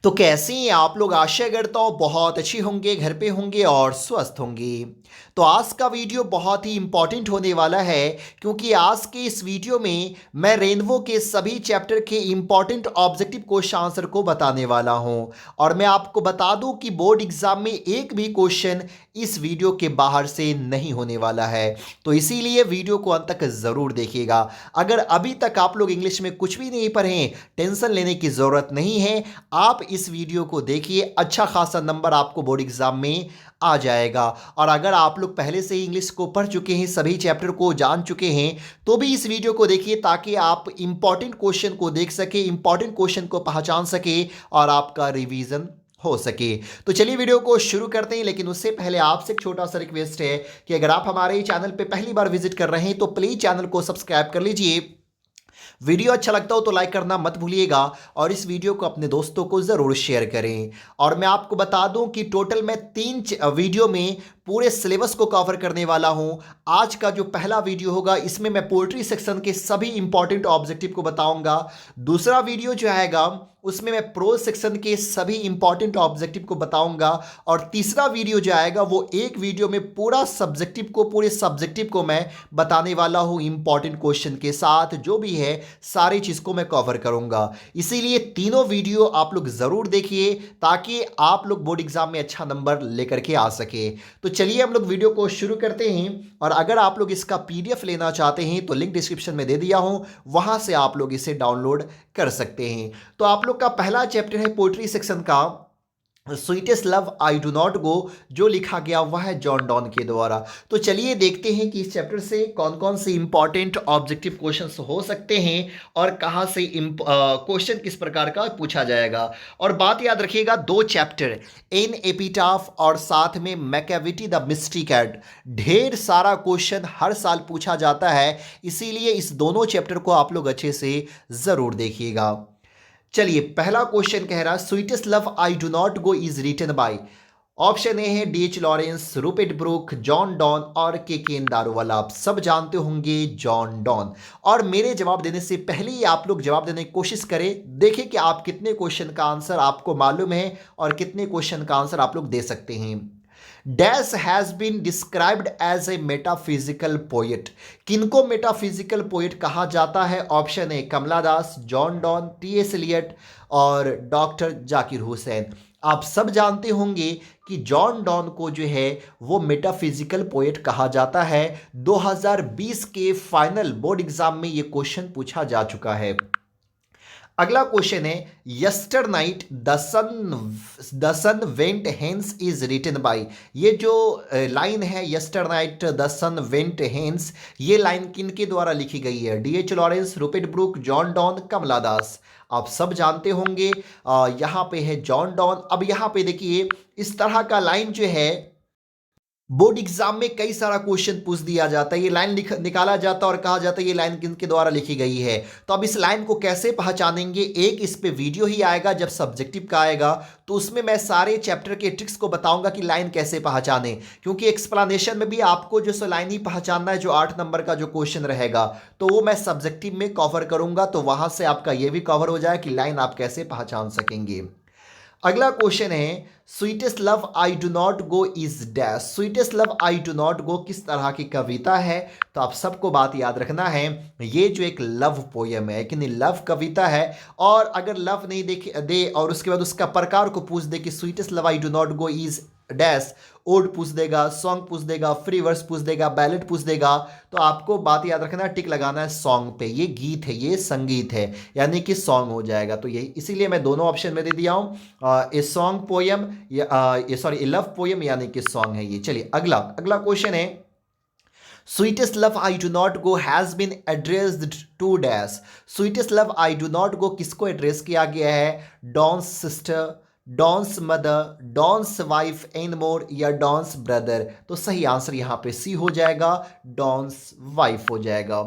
तो कैसे हैं आप लोग? आशा करता हूँ बहुत अच्छी होंगे, घर पे होंगे और स्वस्थ होंगे। तो आज का वीडियो बहुत ही इंपॉर्टेंट होने वाला है, क्योंकि आज के इस वीडियो में मैं रेनबो के सभी चैप्टर के इंपॉर्टेंट ऑब्जेक्टिव क्वेश्चन आंसर को बताने वाला हूं। और मैं आपको बता दूं कि बोर्ड एग्जाम में एक भी क्वेश्चन इस वीडियो के बाहर से नहीं होने वाला है। तो इसीलिए वीडियो को अंत तक ज़रूर देखिएगा। अगर अभी तक आप लोग इंग्लिश में कुछ भी नहीं पढ़े, टेंशन लेने की ज़रूरत नहीं है। आप इस वीडियो को देखिए, अच्छा खासा नंबर आपको बोर्ड एग्जाम में आ जाएगा। और अगर आप लोग पहले से ही इंग्लिश को पढ़ चुके हैं, सभी चैप्टर को जान चुके हैं, तो भी इस वीडियो को देखिए ताकि आप इंपॉर्टेंट क्वेश्चन को देख सके, इंपॉर्टेंट क्वेश्चन को पहचान सके और आपका रिवीजन हो सके। तो चलिए वीडियो को शुरू करते हैं, लेकिन उससे पहले आपसे एक छोटा सा रिक्वेस्ट है कि अगर आप हमारे चैनल पे पहली बार विजिट कर रहे हैं तो प्लीज चैनल को सब्सक्राइब कर लीजिए। वीडियो अच्छा लगता हो तो लाइक करना मत भूलिएगा और इस वीडियो को अपने दोस्तों को ज़रूर शेयर करें। और मैं आपको बता दूं कि टोटल मैं वीडियो में पूरे सिलेबस को कवर करने वाला हूं। आज का जो पहला वीडियो होगा इसमें मैं पोएट्री सेक्शन के सभी इंपॉर्टेंट ऑब्जेक्टिव को बताऊंगा। दूसरा वीडियो जो आएगा उसमें मैं प्रोज सेक्शन के सभी इंपॉर्टेंट ऑब्जेक्टिव को बताऊंगा। और तीसरा वीडियो जो आएगा वो एक वीडियो में पूरे सब्जेक्टिव को मैं बताने वाला हूं इंपॉर्टेंट क्वेश्चन के साथ। जो भी है सारी चीज़ को मैं कवर करूंगा। इसीलिए तीनों वीडियो आप लोग ज़रूर देखिए ताकि आप लोग बोर्ड एग्जाम में अच्छा नंबर लेकर के आ सके। तो चलिए हम लोग वीडियो को शुरू करते हैं। और अगर आप लोग इसका पीडीएफ लेना चाहते हैं तो लिंक डिस्क्रिप्शन में दे दिया हूं, वहां से आप लोग इसे डाउनलोड कर सकते हैं। तो आप लोग का पहला चैप्टर है पोएट्री सेक्शन का sweetest love I do not गो, जो लिखा गया वह है जॉन डॉन के द्वारा। तो चलिए देखते हैं कि इस चैप्टर से कौन कौन से इंपॉर्टेंट ऑब्जेक्टिव क्वेश्चंस हो सकते हैं और कहाँ से क्वेश्चन किस प्रकार का पूछा जाएगा। और बात याद रखिएगा, दो चैप्टर इन एपिटाफ और साथ में मैकेविटी द मिस्ट्री कैट, ढेर सारा क्वेश्चन हर साल पूछा जाता है। इसीलिए इस दोनों चैप्टर को आप लोग अच्छे से ज़रूर देखिएगा। चलिए पहला क्वेश्चन कह रहा, sweetest love I do not go is written by. Option A है DH Lawrence, Rupert Brooke, John Donne और के दारूवाला। आप सब जानते होंगे जॉन डॉन। और मेरे जवाब देने से पहले ही आप लोग जवाब देने की कोशिश करें, देखें कि आप कितने क्वेश्चन का आंसर आपको मालूम है और कितने क्वेश्चन का आंसर आप लोग दे सकते हैं। Dash has been described as a metaphysical poet. किनको मेटाफिजिकल पोएट कहा जाता है? Option A Kamala Das, John Donne, T S. Eliot और डॉक्टर जाकिर हुसैन। आप सब जानते होंगे कि जॉन डॉन को जो है वो मेटाफिजिकल पोएट कहा जाता है। 2020 के फाइनल बोर्ड एग्जाम में ये क्वेश्चन पूछा जा चुका है। अगला क्वेश्चन है, yester night the sun went hence is written by. ये जो लाइन है yester night the sun went hence, ये लाइन किन के द्वारा लिखी गई है? DH Lawrence, Rupert Brooke, John Donne, Kamala Das. आप सब जानते होंगे यहाँ पे है जॉन डॉन। अब यहाँ पे देखिए इस तरह का लाइन जो है बोर्ड एग्जाम में कई सारा क्वेश्चन पूछ दिया जाता है। ये लाइन निकाला जाता है और कहा जाता है ये लाइन किनके द्वारा लिखी गई है। तो अब इस लाइन को कैसे पहचानेंगे? एक इस पे वीडियो ही आएगा जब सब्जेक्टिव का आएगा, तो उसमें मैं सारे चैप्टर के ट्रिक्स को बताऊंगा कि लाइन कैसे पहचाने। क्योंकि एक्सप्लेनेशन में भी आपको जो सो लाइन ही पहचानना है, जो 8 नंबर का जो क्वेश्चन रहेगा तो वो मैं सब्जेक्टिव में कवर करूंगा। तो वहां से आपका ये भी कवर हो जाए कि लाइन आप कैसे पहचान सकेंगे। अगला क्वेश्चन है, sweetest love I do not go is dash. Sweetest love I do not गो किस तरह की कविता है? तो आप सबको बात याद रखना है, ये जो एक लव पोयम है कि नहीं, लव कविता है। और अगर लव नहीं देखे दे और उसके बाद उसका प्रकार को पूछ दे कि sweetest love I do not go is dash, ode पूछ देगा, सॉन्ग पूछ देगा, फ्री वर्स पूछ देगा, बैलेड पूछ देगा, तो आपको बात याद रखना है, टिक लगाना है सॉन्ग पे। ये गीत है, ये संगीत है, यानी कि सॉन्ग हो जाएगा। तो यही इसीलिए मैं दोनों ऑप्शन में दे दिया हूं, ए सॉन्ग पोयम ये सॉरी ए लव पोयम यानी कि सॉन्ग है ये। चलिए अगला अगला क्वेश्चन है, sweetest love I do not go has been addressed to dash. Sweetest love I do not go किसको एड्रेस किया गया है? Donne's sister, Donne's mother, Donne's wife and more या डॉन्स ब्रदर। तो सही आंसर यहाँ पे सी हो जाएगा, डॉन्स वाइफ हो जाएगा।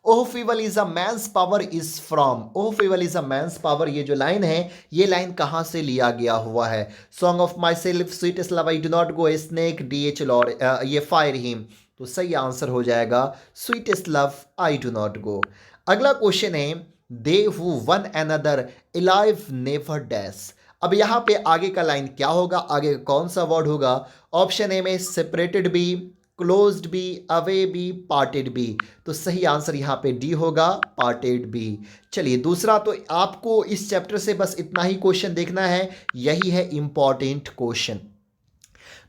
Oh feeble is a man's power is from. Oh feeble is a man's power, ये जो लाइन है ये लाइन कहाँ से लिया गया हुआ है? Song of my self, sweetest love I do not go, snake, DH लॉर, ये फायर हिम। तो सही आंसर हो जाएगा sweetest love I do not go. अगला क्वेश्चन है, they who one another alive never dash. अब यहाँ पे आगे का लाइन क्या होगा, आगे कौन सा वर्ड होगा? ऑप्शन ए में separated B, closed B, away B, parted B. तो सही आंसर यहाँ पे डी होगा, पार्टेड बी। चलिए दूसरा, तो आपको इस चैप्टर से बस इतना ही क्वेश्चन देखना है, यही है इंपॉर्टेंट क्वेश्चन।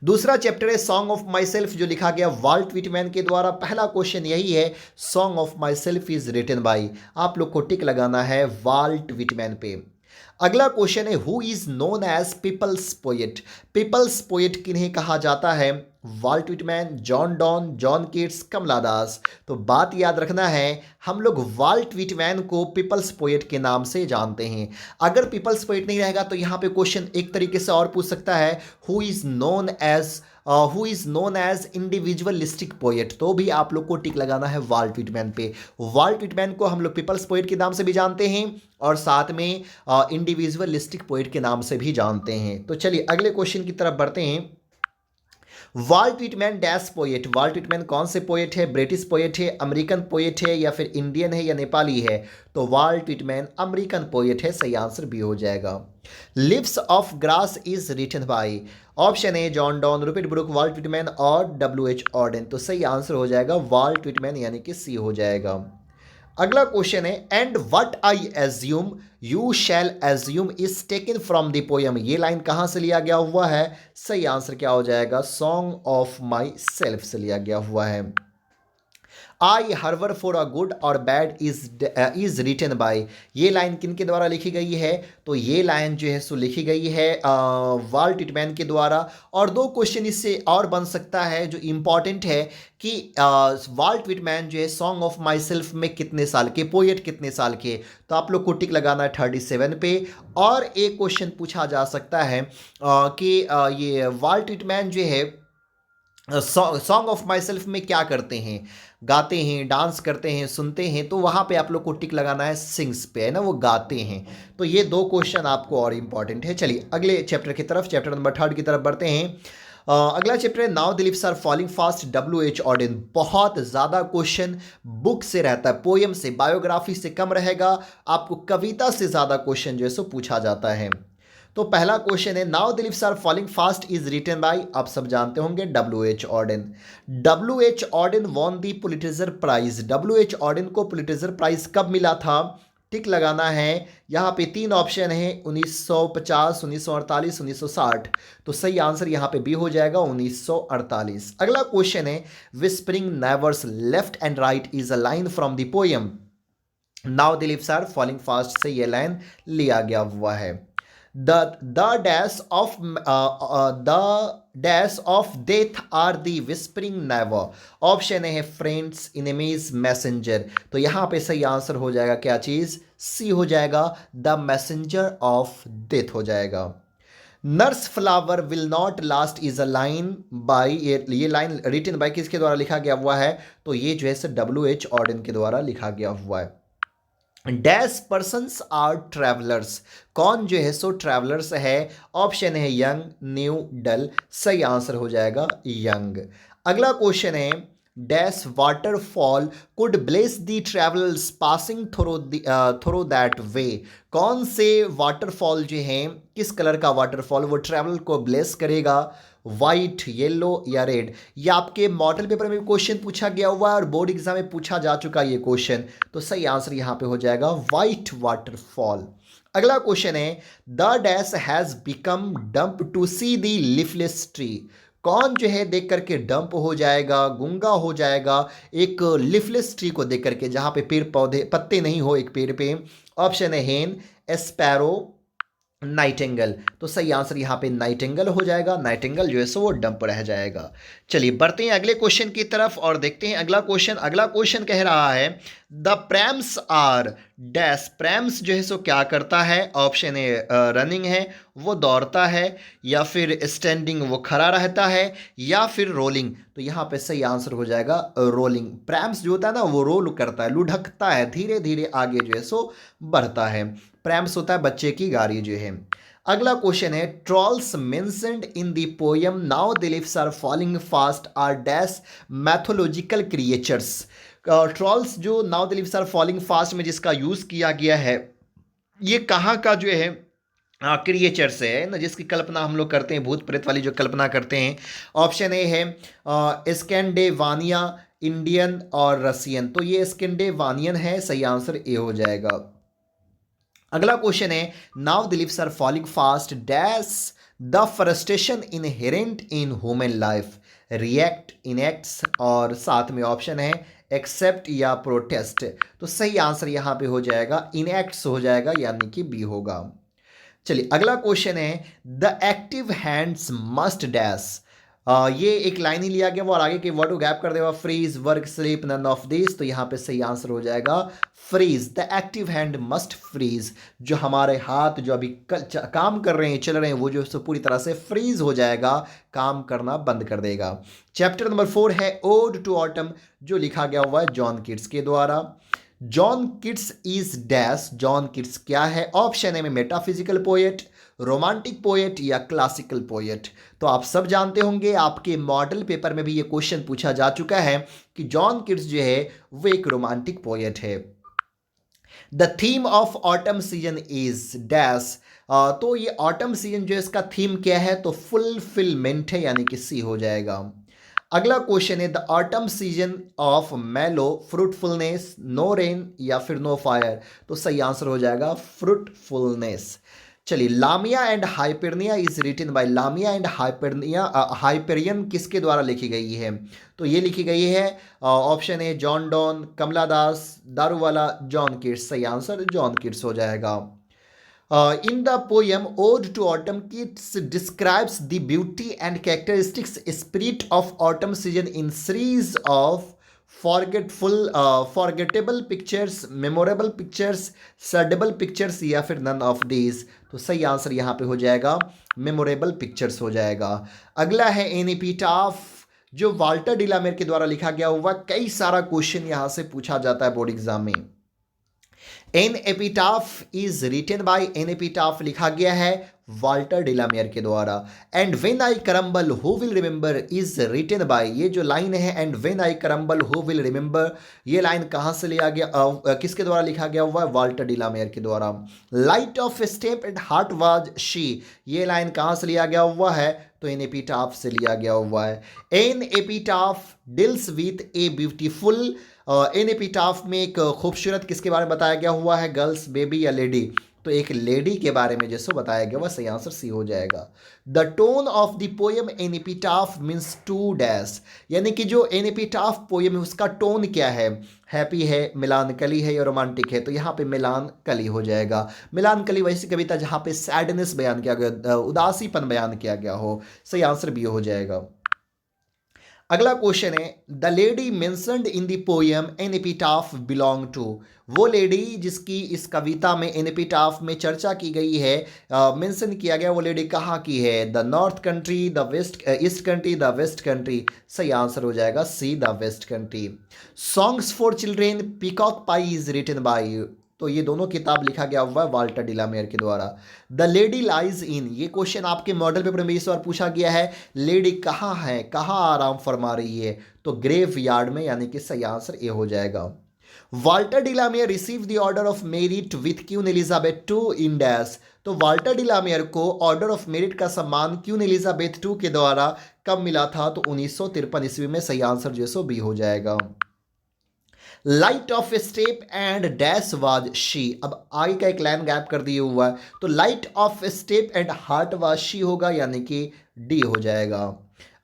दूसरा चैप्टर है सॉन्ग ऑफ माई सेल्फ, जो लिखा गया वाल्ट विटमैन के द्वारा। पहला क्वेश्चन यही है, song of my self is written by, आप लोग को टिक लगाना है वाल्ट विटमैन पे। अगला क्वेश्चन है, who is known as people's poet, people's poet किन्हें कहा जाता है? Walt Whitman, John Donne, John Keats, Kamala Das. तो बात याद रखना है, हम लोग वाल्ट विटमैन को पीपल्स पोएट के नाम से जानते हैं। अगर पीपल्स पोएट नहीं रहेगा तो यहाँ पे क्वेश्चन एक तरीके से और पूछ सकता है, who is known as individualistic poet, तो भी आप लोग को टिक लगाना है वाल्ट विटमैन पे। वाल्ट विटमैन को हम लोग पीपल्स पोएट के नाम से भी जानते हैं और साथ में इंडिविजुअलिस्टिक पोएट के नाम से भी जानते हैं। तो चलिए अगले क्वेश्चन की तरफ बढ़ते हैं। Walt Whitman dash poet, Walt Whitman कौन से पोएट है? ब्रिटिश पोएट है, अमेरिकन पोएट है, या फिर इंडियन है या नेपाली है? तो वाल्ट विटमैन अमेरिकन पोएट है, सही आंसर भी हो जाएगा। Leaves of grass is written by, option A John Donne, Rupert Brooke, Walt Whitman और डब्ल्यू.एच. ऑर्डन। तो सही आंसर हो जाएगा वाल्ट विटमैन, यानी कि सी हो जाएगा। अगला क्वेश्चन है, and what I assume you shall assume is taken from the poem, ये लाइन कहां से लिया गया हुआ है? सही आंसर क्या हो जाएगा? सॉन्ग ऑफ माई सेल्फ से लिया गया हुआ है। आई हर्वर फॉर अ गुड और बैड इज रिटन बाय, ये लाइन किन के द्वारा लिखी गई है? तो ये लाइन जो है सो लिखी गई है वाल्ट विटमैन के द्वारा। और दो क्वेश्चन इससे और बन सकता है जो इंपॉर्टेंट है कि वाल्ट विटमैन जो है सॉन्ग ऑफ माई सेल्फ में कितने साल के, पोएट कितने साल के? तो आप लोग को टिक लगाना है 37 पे। और एक क्वेश्चन पूछा जा सकता है कि ये वाल्ट विटमैन जो है सॉन्ग ऑफ माई सेल्फ में क्या करते हैं? गाते हैं, डांस करते हैं, सुनते हैं? तो वहाँ पे आप लोग को टिक लगाना है सिंग्स पे, है ना, वो गाते हैं। तो ये दो क्वेश्चन आपको और इंपॉर्टेंट है। चलिए अगले चैप्टर की तरफ, चैप्टर नंबर 3 की तरफ बढ़ते हैं। अगला चैप्टर है now the leaves are falling fast, W H. Auden. बहुत ज़्यादा क्वेश्चन बुक से रहता है, पोएम से, बायोग्राफी से कम रहेगा, आपको कविता से ज़्यादा क्वेश्चन जो है सो पूछा जाता है। तो पहला क्वेश्चन है, now the leaves are falling fast is written by, आप सब जानते होंगे W H. Auden. W H. Auden won the Pulitzer prize, W H. Auden को पुलिट्जर प्राइज कब मिला था? टिक लगाना है। यहाँ पे 3 ऑप्शन है, 1950, 1948, 1960। तो सही आंसर यहाँ पे बी हो जाएगा, 1948। अगला क्वेश्चन है, whispering neighbours left and right is a line from the poem, now the leaves are falling fast से ये लाइन लिया गया हुआ है। The dash of death are the whispering never, option है फ्रेंड्स, इनेमीज, मैसेंजर। तो यहाँ पे सही आंसर हो जाएगा क्या चीज? सी हो जाएगा, द मैसेंजर ऑफ डेथ हो जाएगा। Nurse flower will not last is a line by, ये लाइन रिटन बाई किसके द्वारा लिखा गया हुआ है? तो ये जो है डब्ल्यू.एच. ऑर्डन के द्वारा लिखा गया हुआ है। डैश पर्सन्स आर ट्रैवलर्स, कौन जो है सो ट्रैवलर्स है? ऑप्शन है यंग, न्यू, डल। सही आंसर हो जाएगा यंग। अगला क्वेश्चन है, dash waterfall could bless the travellers passing through that way, कौन से वाटरफॉल जो है, किस कलर का वाटरफॉल वो ट्रैवलर को ब्लेस करेगा? वाइट, येलो या रेड? ये आपके मॉडल पेपर में क्वेश्चन पूछा गया हुआ है और बोर्ड एग्जाम में पूछा जा चुका है ये क्वेश्चन। तो सही आंसर यहाँ पे हो जाएगा वाइट वाटरफॉल। अगला क्वेश्चन है, the dash has become dumb to see the leafless tree, कौन जो है देख करके डंप हो जाएगा, गूंगा हो जाएगा एक लीफलेस ट्री को देख करके, जहां पे पेड़ पौधे पत्ते नहीं हो एक पेड़ पे? ऑप्शन है हेन, स्पैरो, नाइटिंगल। तो सही आंसर यहाँ पे नाइटिंगल हो जाएगा, नाइटिंगल जो है सो वो डंप रह जाएगा। चलिए बढ़ते हैं अगले क्वेश्चन की तरफ और देखते हैं अगला क्वेश्चन। अगला क्वेश्चन कह रहा है, द प्रैम्स आर डैश, प्रैम्स जो है सो क्या करता है? ऑप्शन ए रनिंग है, वो दौड़ता है, या फिर स्टैंडिंग, वो खड़ा रहता है, या फिर रोलिंग। तो यहाँ पे सही आंसर हो जाएगा रोलिंग। प्रैम्स जो होता है ना वो रोल करता है, लुढ़कता है, धीरे धीरे आगे जो है सो बढ़ता है। प्रैम्स होता है बच्चे की गाड़ी जो है। अगला क्वेश्चन है, trolls mentioned in the poem now the leaves are falling fast are dash mythological creatures, trolls जो now the leaves are falling fast में जिसका यूज किया गया है, ये कहाँ का जो है क्रिएचर से है ना, जिसकी कल्पना हम लोग करते हैं, भूत प्रेत वाली जो कल्पना करते हैं। ऑप्शन ए है स्कैंडेवानिया, इंडियन और रसियन। तो ये स्कैंडेवानियन है, सही आंसर ए हो जाएगा। अगला क्वेश्चन है, now the leaves are falling fast dash the frustration inherent in human life, react, enacts और साथ में ऑप्शन है एक्सेप्ट या प्रोटेस्ट। तो सही आंसर यहां पे हो जाएगा इनएक्ट्स हो जाएगा, यानी कि बी होगा। चलिए अगला क्वेश्चन है, the active hands must dash. ये एक लाइन ही लिया गया वो और आगे के वर्ड को गैप कर देगा, freeze, work, sleep, none of this. तो यहाँ पे सही आंसर हो जाएगा freeze. The active hand must freeze. जो हमारे हाथ जो अभी काम कर रहे हैं, चल रहे हैं, वो जो पूरी तरह से फ्रीज हो जाएगा, काम करना बंद कर देगा। चैप्टर नंबर 4 है ओड टू ऑटम, जो लिखा गया हुआ है जॉन किट्स के द्वारा। John Keats is dash. John Keats क्या है? ऑप्शन ए में मेटाफिजिकल पोएट, रोमांटिक पोएट या क्लासिकल पोएट। तो आप सब जानते होंगे, आपके मॉडल पेपर में भी ये क्वेश्चन पूछा जा चुका है कि जॉन किट्स जो है वो एक रोमांटिक पोएट है। The theme of autumn season is dash. तो ये ऑटम सीजन जो है इसका थीम क्या है? तो फुलफिलमेंट है, यानी कि सी हो जाएगा। अगला क्वेश्चन है, द ऑटम सीजन ऑफ मेलो फ्रूटफुलनेस, नो रेन या फिर नो फायर। तो सही आंसर हो जाएगा फ्रूटफुलनेस। चलिए, Lamia and Hyperion is written by. Lamia and Hyperion किसके द्वारा लिखी गई है? तो ये लिखी गई है option A John Donne, Kamala Das, Daruwalla, John Keats. सही आंसर जॉन किट्स हो जाएगा। In the poem Ode to Autumn, Keats describes the beauty and characteristics spirit of autumn season in series of forgettable pictures, memorable pictures, surreadable pictures या फिर none of these। तो सही answer यहाँ पे हो जाएगा मेमोरेबल पिक्चर्स हो जाएगा। अगला है एन एपिटाफ, जो वाल्टर डिलामेर के द्वारा लिखा गया हुआ। कई सारा क्वेश्चन यहाँ से पूछा जाता है बोर्ड एग्जाम में। An epitaph is written by. An epitaph लिखा गया है वाल्टर डिलामेयर के द्वारा। And when I crumble who will remember is written by. ये जो लाइन है and when I crumble who will remember, ये लाइन कहां से लिया गया, किसके द्वारा लिखा गया हुआ है? वाल्टर डिलामेयर के द्वारा। Light of step and heart was she, ये लाइन कहां से लिया गया हुआ है? तो एन एपिटाफ से लिया गया हुआ है। An epitaph deals with a beautiful. इन एपिटाफ में एक खूबसूरत किसके बारे में बताया गया हुआ है? गर्ल्स, बेबी या लेडी? तो एक लेडी के बारे में जैसे बताया गया, वह सही आंसर सी हो जाएगा। The tone of the poem an epitaph means to dash, यानी कि जो एन एपिटाफ पोएम है उसका टोन क्या है? हैप्पी है, मिलानकली है या रोमांटिक है? तो यहाँ पे मिलानकली हो जाएगा। मिलानकली वैसी कविता जहाँ पे सैडनेस बयान किया गया, उदासीपन बयान किया गया हो। सही आंसर भी हो जाएगा। अगला क्वेश्चन है, the lady mentioned in the poem an epitaph belong to. वो लेडी जिसकी इस कविता में एन एपिटाफ में चर्चा की गई है, मेंशन किया गया, वो लेडी कहाँ की है? The north country, the west east country, the west country. सही आंसर हो जाएगा C, the west country. Songs for children peacock pie is written by. तो ये दोनों किताब लिखा गया हुआ है वाल्टर डिलामेयर के द्वारा। द लेडी लाइज इन, ये क्वेश्चन आपके मॉडल पेपर में इस बार पूछा गया है। लेडी कहाँ है, कहाँ आराम फरमा रही है? तो ग्रेव यार्ड में, यानी कि सही आंसर ए हो जाएगा। Walter de la Mare receive the order of merit with Queen Elizabeth two in dash. तो वाल्टर डिलामेयर को ऑर्डर ऑफ मेरिट का सम्मान क्वीन एलिजाबेथ टू के द्वारा कब मिला था? तो 1953 ईस्वी में। सही आंसर जो सो बी हो जाएगा। Light of step and dash was she. अब आगे का एक लाइन गैप कर दिया हुआ है, तो light of step and heart was she होगा, यानी कि डी हो जाएगा।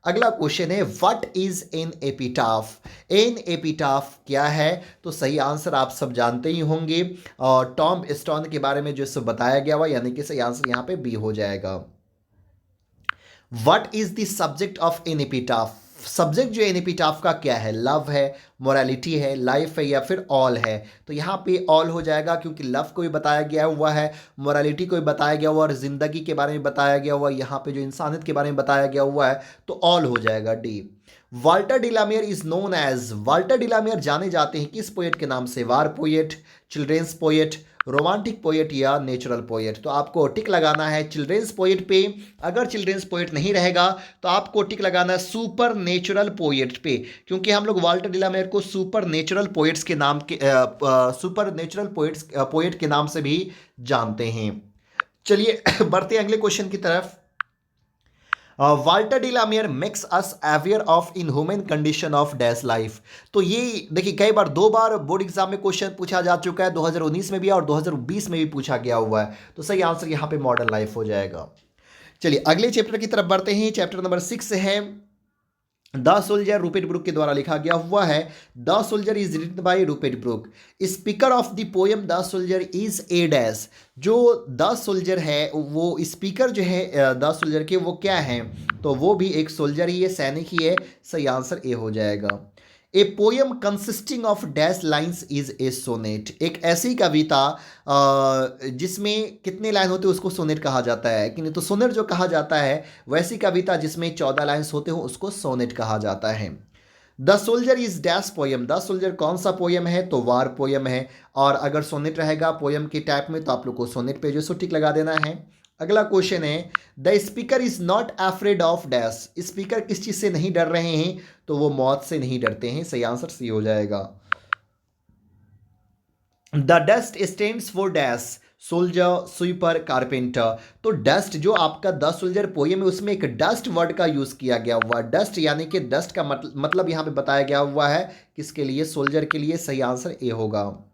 अगला क्वेश्चन है, what is an epitaph? An epitaph क्या है? तो सही आंसर आप सब जानते ही होंगे, और टॉम स्टोन के बारे में जो सब बताया गया हुआ, यानी कि सही आंसर यहाँ पे बी हो जाएगा। What is the subject of an epitaph? Subject जो एन एपिटाफ का क्या है? लव है, मोरालिटी है, लाइफ है या फिर ऑल है? तो यहाँ पे ऑल हो जाएगा, क्योंकि लव को भी बताया गया हुआ है, मोरालिटी को भी बताया गया हुआ और जिंदगी के बारे में बताया गया हुआ, यहाँ पे जो इंसानियत के बारे में बताया गया हुआ है, तो ऑल हो जाएगा D. Walter de la Mare is known as. Walter de la Mare जाने जाते हैं किस पोएट के नाम से? War poet, children's poet, romantic poet या नेचुरल पोएट? तो आपको टिक लगाना है चिल्ड्रेंस पोएट पे। अगर चिल्ड्रेंस पोएट नहीं रहेगा तो आपको टिक लगाना है सुपर नेचुरल पोएट पे, क्योंकि हम लोग वाल्टर डिलामेयर को सुपर नेचुरल पोएट्स के नाम के सुपर नेचुरल पोएट के नाम से भी जानते हैं। चलिए बढ़ते हैं अगले क्वेश्चन की तरफ। Walter de la Mare makes us aware of inhuman condition of dash life. तो ये देखिए कई बार, 2 बार बोर्ड एग्जाम में क्वेश्चन पूछा जा चुका है, 2019 में भी और 2020 में भी पूछा गया हुआ है। तो सही आंसर यहाँ पे मॉडर्न लाइफ हो जाएगा। चलिए अगले चैप्टर की तरफ बढ़ते हैं। चैप्टर नंबर 6 है द सोल्जर, रूपेट ब्रुक के द्वारा लिखा गया हुआ है। The soldier is written by Rupert Brooke. Speaker of the poem the soldier is a dash. जो द सोल्जर है वो स्पीकर जो है द सोल्जर के, वो क्या है? तो वो भी एक सोल्जर ही है, सैनिक ही है। सही आंसर ए हो जाएगा। A poem consisting of dash lines is a sonnet. एक ऐसी कविता जिसमें कितने लाइन होते हैं उसको सोनेट कहा जाता है, कि नहीं तो सोनेट जो कहा जाता है वैसी कविता जिसमें 14 लाइन्स होते हो उसको सोनेट कहा जाता है। The soldier is dash poem. The soldier कौन सा पोएम है? तो वार पोएम है। और अगर सोनेट रहेगा पोएम के टाइप में तो आप लोग को सोनेट पे जो सो टिक लगा देना है। अगला क्वेश्चन है the speaker is not afraid of dash. Speaker किस चीज से नहीं डर रहे हैं? तो वो मौत से नहीं डरते हैं। सही आंसर सी हो जाएगा। The dust stands for dash. Soldier, sweeper, carpenter. तो डस्ट जो आपका द सोल्जर पोएम है उसमें एक डस्ट वर्ड का यूज किया गया हुआ। डस्ट यानी कि डस्ट का मतलब यहां पे बताया गया हुआ है किसके लिए? सोल्जर के लिए। सही आंसर ए होगा।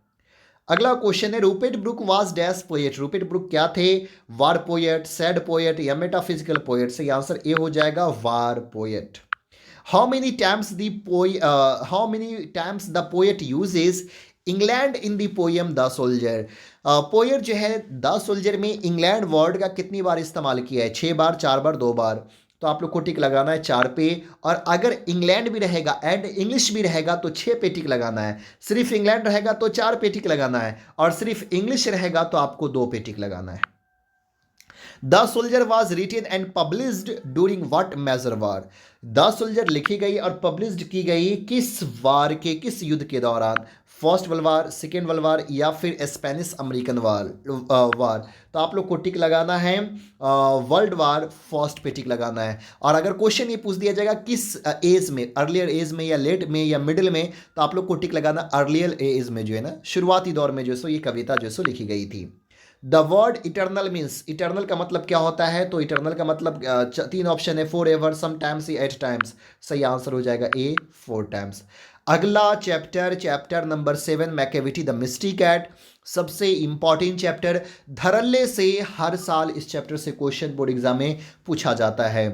अगला क्वेश्चन है Rupert Brooke was dash poet. Rupert Brooke क्या थे? वार पोएट, सैड पोएट या मेटाफिजिकल पोएट? सही आंसर ए हो जाएगा, war poet. How many times the poet uses England in the poem the soldier. Poet जो है the soldier में England word का कितनी बार इस्तेमाल किया है? 6 बार, 4 बार, 2 बार। तो आप लोग को टिक लगाना है 4 पे। और अगर इंग्लैंड भी रहेगा एंड इंग्लिश भी रहेगा तो 6 पे टिक लगाना है। सिर्फ इंग्लैंड रहेगा तो 4 पे टिक लगाना है, और सिर्फ इंग्लिश रहेगा तो आपको 2 पे टिक लगाना है। The soldier was written and published during what major war. The soldier लिखी गई और पब्लिश्ड की गई किस वार के, किस युद्ध के दौरान? First world war, second world war या फिर स्पेनिश अमेरिकन वार। तो आप लोग को टिक लगाना है वर्ल्ड वार फर्स्ट पे टिक लगाना है। और अगर क्वेश्चन ये पूछ दिया जाएगा किस एज में, अर्लियर एज में या लेट में या मिडिल में, तो आप लोग को टिक लगाना अर्लियर एज में, जो है ना शुरुआती दौर में जो सो ये कविता जो सो लिखी गई थी। The word eternal means, eternal का मतलब क्या होता है? तो इटर्नल का मतलब 3 ऑप्शन है, फॉर एवर, समटाइम्स या 8 टाइम्स। सही आंसर हो जाएगा ए, 4 टाइम्स। अगला chapter number 7 Macavity the mystery cat. सबसे इंपॉर्टेंट चैप्टर, धड़ल्ले से हर साल इस चैप्टर से क्वेश्चन बोर्ड एग्जाम में पूछा जाता है।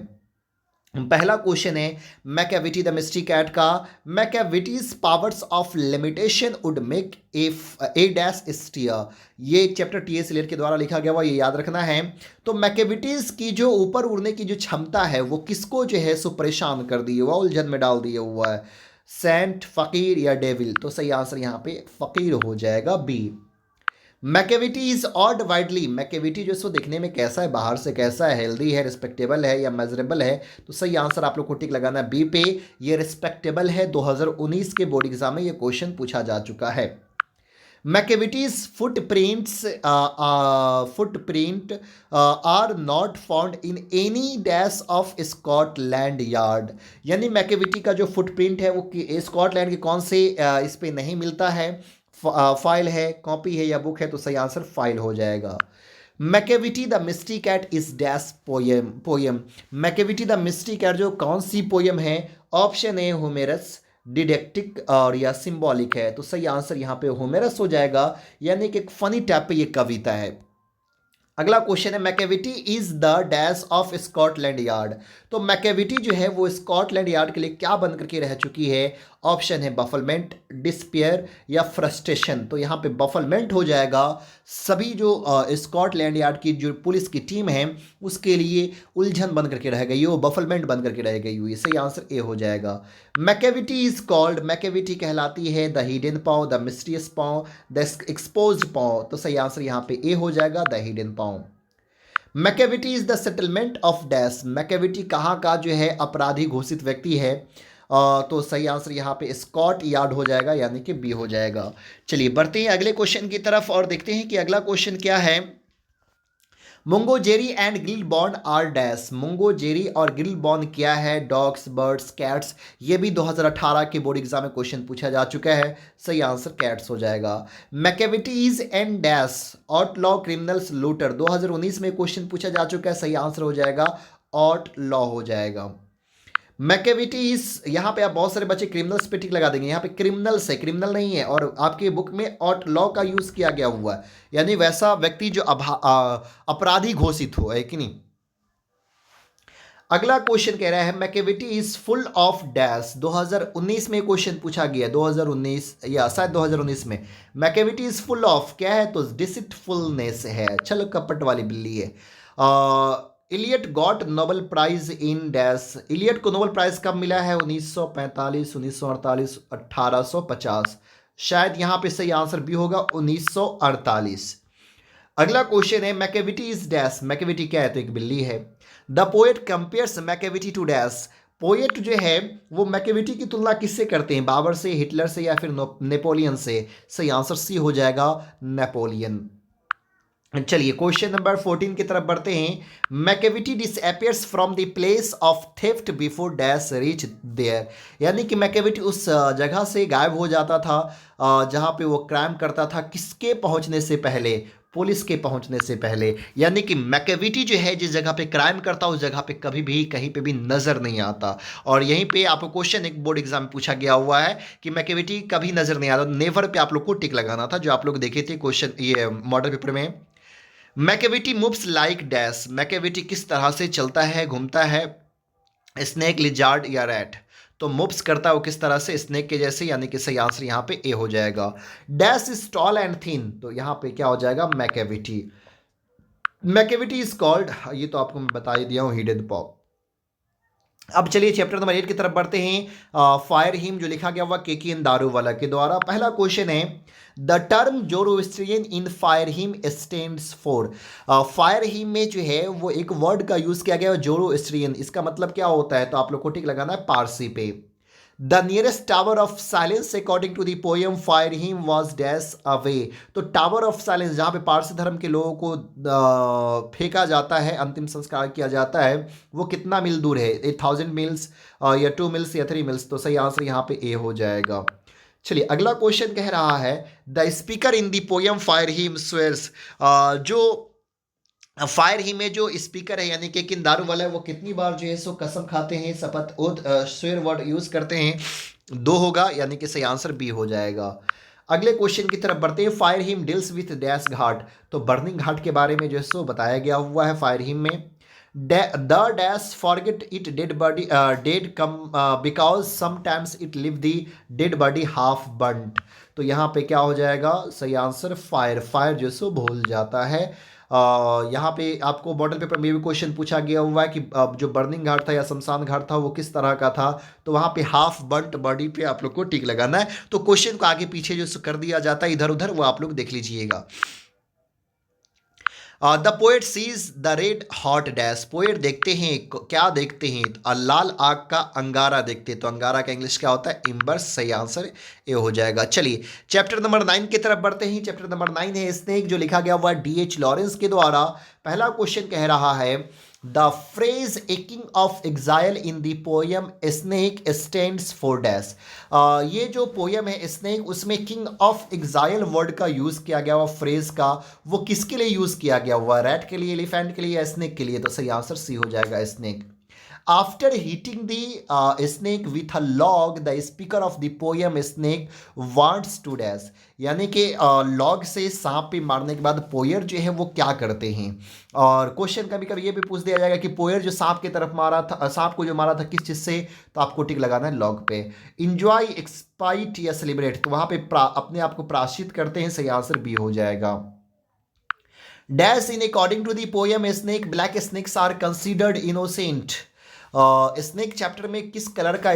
पहला क्वेश्चन है मैकेविटी द मिस्ट्री कैट का। Macavity's powers of limitation would make a dash steer. ये चैप्टर टीएस एलियट के द्वारा लिखा गया हुआ, ये याद रखना है। तो मैकेविटीज की जो ऊपर उड़ने की जो क्षमता है वो किसको जो है सो परेशान कर दी हुआ, उलझन में डाल दिया हुआ है? सेंट, फकीर या डेविल? तो सही आंसर यहाँ पे फकीर हो जाएगा, B. Macavity is odd widely. Macavity जो सो दिखने में कैसा है, बाहर से कैसा है, हेल्दी है, रिस्पेक्टेबल है या मेजरेबल है? तो सही आंसर आप लोग को टिक लगाना है बी पे, ये रिस्पेक्टेबल है। 2019 के बोर्ड एग्जाम में ये क्वेश्चन पूछा जा चुका है। Macavity's footprint are not found in any dash of Scotland Yard. यानी मैकेविटी का जो फुटप्रिंट है वो स्कॉटलैंड के कौन से इस पे नहीं मिलता है? फाइल है, कॉपी है या बुक है? तो सही आंसर फाइल हो जाएगा। Macavity the mystery cat is dash poem. Macavity the mystery cat जो कौन सी पोयम है? ऑप्शन ए होमेरस, डिडेक्टिक और या सिंबॉलिक है। तो सही आंसर यहाँ पे होमेरस हो जाएगा, यानी कि एक फनी टाइप पे ये कविता है। अगला क्वेश्चन है Macavity is the dash of Scotland yard. तो मैकेविटी जो है वो स्कॉटलैंड यार्ड के लिए क्या बन करके रह चुकी है? ऑप्शन है बफलमेंट, डिस्पेयर या फ्रस्ट्रेशन। तो यहाँ पे बफलमेंट हो जाएगा। सभी जो स्कॉटलैंड यार्ड की जो पुलिस की टीम है उसके लिए उलझन बन करके रह गई, वो बफलमेंट बन करके रह गई हुई। सही आंसर ए हो जाएगा। मैकेविटी इज कॉल्ड, मैकेविटी कहलाती है the hidden paw, the mysterious paw, the exposed paw. तो सही आंसर यहाँ पे ए हो जाएगा, the hidden paw. Macavity is the settlement of dash. Macavity कहाँ का जो है अपराधी घोषित व्यक्ति है? तो सही आंसर यहाँ पे स्कॉट यार्ड हो जाएगा, यानी कि बी हो जाएगा। चलिए बढ़ते हैं अगले क्वेश्चन की तरफ और देखते हैं कि अगला क्वेश्चन क्या है। मुंगोजेरी एंड ग्रिलबॉर्न आर डैश। मुंगोजेरी और ग्रिलबॉर्न क्या है? Dogs, birds, cats. ये भी 2018 के बोर्ड एग्जाम में क्वेश्चन पूछा जा चुका है। सही आंसर कैट्स हो जाएगा। Macavity's and dash outlaw criminals looter 2019 में क्वेश्चन पूछा जा चुका है। सही आंसर हो जाएगा आउटलॉ हो जाएगा। मैकेविटीज, यहाँ पे आप बहुत सारे बच्चे क्रिमिनल्स पे टिक लगा देंगे, यहाँ पे क्रिमिनल्स है, क्रिमिनल नहीं है, और आपके बुक में ऑट लॉ का यूज किया गया हुआ है, यानी वैसा व्यक्ति जो अपराधी घोषित हो, है कि नहीं। अगला क्वेश्चन कह रहा है Macavity is full of dash. 2019 में क्वेश्चन पूछा गया, 2019 या शायद 2019 में। मैकेविटी इज फुल ऑफ क्या है? तो डिसिटफुलनेस है, छल कपट वाली बिल्ली है। Eliot got Nobel prize in dash. Eliot को नोबेल प्राइज कब मिला है? 1945, 1948, 1850। शायद यहाँ पे सही आंसर भी होगा 1948। अगला क्वेश्चन है मैकेविटी इज डैश। मैकेविटी क्या है? तो एक बिल्ली है। The poet compares Macavity to dash. Poet जो है वो मैकेविटी की तुलना किससे करते हैं? बाबर से, हिटलर से, या फिर नेपोलियन से? सही आंसर सी हो जाएगा, नेपोलियन। चलिए क्वेश्चन नंबर 14 की तरफ बढ़ते हैं। Macavity disappears from the place of theft before dash reach there. यानी कि मैकेविटी उस जगह से गायब हो जाता था जहां पे वो क्राइम करता था, किसके पहुंचने से पहले? पुलिस के पहुंचने से पहले। यानी कि मैकेविटी जो है जिस जगह पे क्राइम करता उस जगह पे कभी भी कहीं पे भी नजर नहीं आता। और यहीं पे आपको क्वेश्चन एक बोर्ड एग्जाम में पूछा गया हुआ है कि मैकेविटी कभी नजर नहीं आता। नेवर पे आप लोग को टिक लगाना था, जो आप लोग देखे थे क्वेश्चन ये मॉडल पेपर में। Macavity moves like dash. Macavity किस तरह से चलता है, घूमता है? स्नेक, लिजार्ड या रैट? तो मूव्स करता है वो किस तरह से? स्नेक के जैसे, यानी कि सही आंसर यहाँ पे ए हो जाएगा। Dash is tall and thin, तो यहाँ पे क्या हो जाएगा? मैकेविटी। मैकेविटी इज कॉल्ड, ये तो आपको मैं बता ही दिया हूँ, हिडेन पॉप। अब चलिए चैप्टर नंबर 8 की तरफ बढ़ते हैं। फायर हिम जो लिखा गया हुआ केकीएन दारूवाला के द्वारा। पहला क्वेश्चन है the term Zoroastrian in fire him stands for. Fire him में जो है वो एक वर्ड का यूज किया गया है जोरोस्ट्रियन। इसका मतलब क्या होता है? तो आप लोग को टिक लगाना है पारसी पे। The nearest tower of silence according to the poem fire him was dash away. तो टावर ऑफ साइलेंस जहाँ पे पारसी धर्म के लोगों को फेंका जाता है, अंतिम संस्कार किया जाता है, वो कितना मील दूर है? 1000 मील्स या 2 मील्स या 3 मील्स? तो सही आंसर यहाँ पे ए हो जाएगा। चलिए अगला क्वेश्चन कह रहा है the speaker in the poem fire him swears. जो फायर ही में जो स्पीकर है यानी कि किंदारू वाला है, वो कितनी बार जो है सो कसम खाते हैं, शपथ ओथ स्वेर वर्ड यूज करते हैं? 2 होगा, यानी कि सही आंसर बी हो जाएगा। अगले क्वेश्चन की तरफ बढ़ते हैं। Fire hymn deals with dash ghat. तो बर्निंग घाट के बारे में जो है सो बताया गया हुआ है फायर हिम में। The dash forget it dead body dead come because sometimes it live the dead body half burned. तो यहाँ पे क्या हो जाएगा? सही आंसर फायर। फायर जो सो भूल जाता है। यहाँ पे आपको मॉडल पेपर में भी क्वेश्चन पूछा गया हुआ है कि जो बर्निंग घाट था या शमशान घाट था वो किस तरह का था? तो वहाँ पे हाफ बर्न्ट बॉडी पे आप लोग को टिक लगाना है। तो क्वेश्चन को आगे पीछे जो कर दिया जाता है इधर उधर, वो आप लोग देख लीजिएगा। The poet sees the red hot dash. Poet देखते हैं क्या देखते हैं? लाल आग का अंगारा देखते हैं। तो अंगारा का इंग्लिश क्या होता है? इम्बर्स। सही आंसर ये हो जाएगा। चलिए चैप्टर नंबर 9 की तरफ बढ़ते हैं। चैप्टर नंबर 9 है स्नेक जो लिखा गया हुआ DH लॉरेंस के द्वारा। पहला क्वेश्चन कह रहा है the phrase a king of exile in the poem snake stands for dash. ये जो पोएम है स्नेक, उसमें किंग ऑफ एग्जाइल वर्ड का यूज किया गया हुआ फ्रेज का, वो किसके लिए यूज किया गया हुआ? रैट के लिए, एलिफेंट के लिए या स्नेक के लिए? तो सही आंसर सी हो जाएगा, snake. After hitting the snake with a log the speaker of the poem snake wants to dash. यानी कि लॉग से सांप पे मारने के बाद पोयर जो है वो क्या करते हैं? और क्वेश्चन कभी कभी ये भी पूछ दिया जाएगा कि पोयर जो सांप की तरफ मारा था, सांप को जो मारा था किस चीज से? तो आपको टिक लगाना है लॉग पे। इंजॉय, एक्सपाइट या सेलिब्रेट? तो वहां पे अपने आप को प्राश्चित करते हैं। सही आंसर बी हो जाएगा। Dash in according to the poem snake black snakes are considered innocent. Snake chapter में किस कलर का,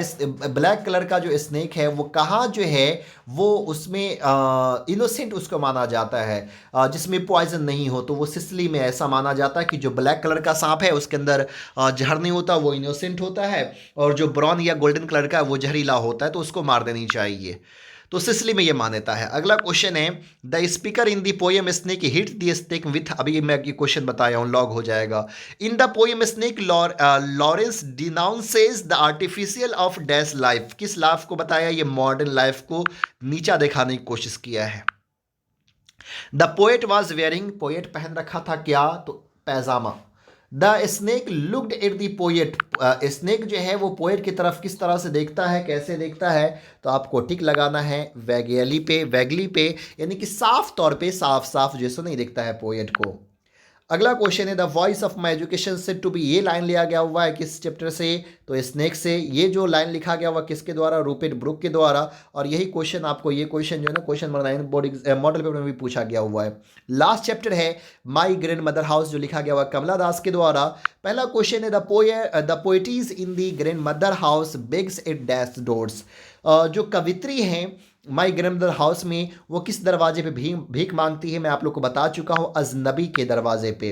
ब्लैक कलर का जो स्नेक है वो कहाँ जो है वो उसमें इनोसेंट उसको माना जाता है, जिसमें पॉइजन नहीं हो। तो वो सिसिली में ऐसा माना जाता है कि जो ब्लैक कलर का सांप है उसके अंदर जहर नहीं होता, वो इनोसेंट होता है, और जो ब्राउन या गोल्डन कलर का वो जहरीला होता है, तो उसको मार देनी चाहिए। तो सिसिली में ये मान्यता है। अगला क्वेश्चन है, the speaker in the poem snake hit the snake with, अभी मैं ये क्वेश्चन बताया हूँ, लॉग हो जाएगा। In the poem snake Lawrence denounces the artificial of dash life, किस लाइफ को बताया? ये मॉडर्न लाइफ को नीचा दिखाने की कोशिश किया है। The poet was wearing, poet पहन रखा था क्या? तो pyjama. The snake looked at the poet, snake जो है वो पोएट की तरफ किस तरह से देखता है, कैसे देखता है? तो आपको टिक लगाना है वैगली पे, यानी कि साफ तौर पे, साफ साफ जैसे नहीं दिखता है पोएट को। अगला क्वेश्चन है, the voice of my education said to be, ये लाइन लिया गया हुआ है किस चैप्टर से? तो स्नेक से। ये जो लाइन लिखा गया हुआ किसके द्वारा? रूपर्ट ब्रुक के द्वारा। और यही क्वेश्चन आपको, ये क्वेश्चन जो है ना, question number 9 board model paper में भी पूछा गया हुआ है। लास्ट चैप्टर है माई ग्रैंड मदर हाउस, जो लिखा गया हुआ कमला दास के द्वारा। पहला क्वेश्चन है, the poet's in the grand mother house bags it dash doors, जो कवित्री हैं माई ग्रैंडमदर हाउस में, वो किस दरवाजे पे भीख मांगती है? मैं आप लोग को बता चुका हूं, अजनबी के दरवाजे पे।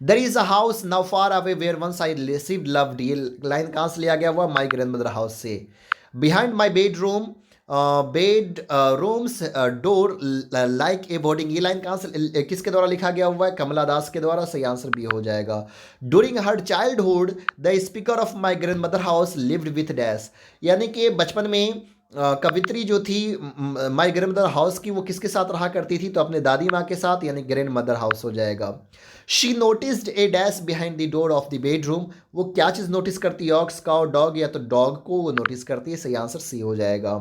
There is a house now far away where once I received loved, ये लाइन कहाँ से लिया गया हुआ? माई ग्रैंडमदर हाउस से। Behind my bedroom rooms door like a boarding, ये लाइन कहाँ से, किसके द्वारा लिखा गया हुआ है? कमला दास के द्वारा। सही आंसर भी हो जाएगा। During her childhood the speaker of my grand mother house lived with dash, यानी कि बचपन में कवित्री जो थी माई ग्रैंड मदर हाउस की, वो किसके साथ रहा करती थी? तो अपने दादी माँ के साथ, यानी ग्रैंड मदर हाउस हो जाएगा। She noticed A dash behind the door of the bedroom, वो क्या चीज़ नोटिस करती है? ऑक्स, काउ, डॉग, या तो डॉग को वो नोटिस करती है। सही आंसर सी हो जाएगा।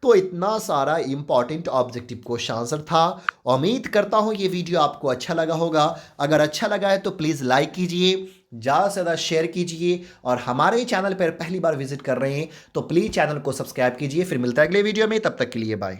तो इतना सारा इंपॉर्टेंट ऑब्जेक्टिव क्वेश्चन आंसर था। उम्मीद करता हूँ ये वीडियो आपको अच्छा लगा होगा। अगर अच्छा लगा है तो प्लीज़ लाइक कीजिए, ज़्यादा से ज़्यादा शेयर कीजिए, और हमारे चैनल पर पहली बार विजिट कर रहे हैं तो प्लीज़ चैनल को सब्सक्राइब कीजिए। फिर मिलता है अगले वीडियो में, तब तक के लिए बाय।